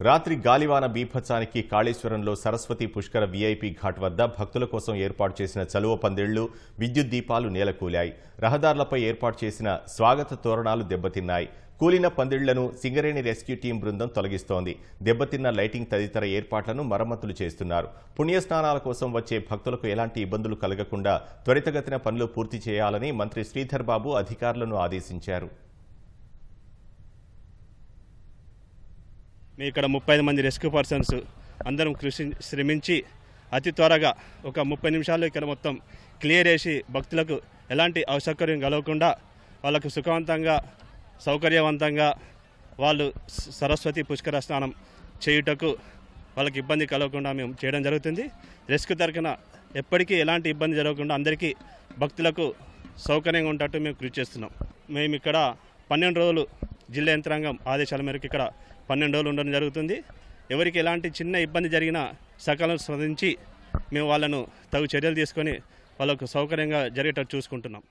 రాత్రి గాలివాన బీభత్సానికి కాళేశ్వరంలో సరస్వతి పుష్కర వీఐపీ ఘాట్ వద్ద భక్తుల కోసం ఏర్పాటు చేసిన చలువ పందిళ్లు, విద్యుత్ దీపాలు నేలకూలాయి. రహదారులపై ఏర్పాటు చేసిన స్వాగత తోరణాలు దెబ్బతిన్నాయి. కూలిన పందిళ్లను సింగరేణి రెస్క్యూ టీం బృందం తొలగిస్తోంది. దెబ్బతిన్న లైటింగ్ తదితర ఏర్పాట్లను మరమ్మతులు చేస్తున్నారు. పుణ్యస్నానాల కోసం వచ్చే భక్తులకు ఎలాంటి ఇబ్బందులు కలగకుండా త్వరితగతిన పనులు పూర్తి చేయాలని మంత్రి శ్రీధర్ బాబు అధికారులను ఆదేశించారు. మేము ఇక్కడ 35 మంది రెస్క్యూ పర్సన్స్ అందరం శ్రమించి అతి త్వరగా ఒక 30 నిమిషాల్లో ఇక్కడ మొత్తం క్లియర్ చేసి భక్తులకు ఎలాంటి అసౌకర్యం కలగకుండా వాళ్ళకు సుఖవంతంగా సౌకర్యవంతంగా వాళ్ళు సరస్వతి పుష్కర స్నానం చేయుటకు వాళ్ళకి ఇబ్బంది కలగకుండా మేము చేయడం జరుగుతుంది. రెస్క్యూ తరఫున ఎప్పటికీ ఎలాంటి ఇబ్బంది జరగకుండా అందరికీ భక్తులకు సౌకర్యంగా ఉండేటట్టు మేము కృషి చేస్తున్నాం. మేము ఇక్కడ 12 రోజులు జిల్లా యంత్రాంగం ఆదేశాల మేరకు ఇక్కడ 12 రోజులు ఉండడం జరుగుతుంది. ఎవరికి ఎలాంటి చిన్న ఇబ్బంది జరిగినా సకాలం స్పందించి మేము వాళ్ళను తగు చర్యలు తీసుకొని వాళ్ళకు సౌకర్యంగా జరిగేటట్టు చూసుకుంటున్నాం.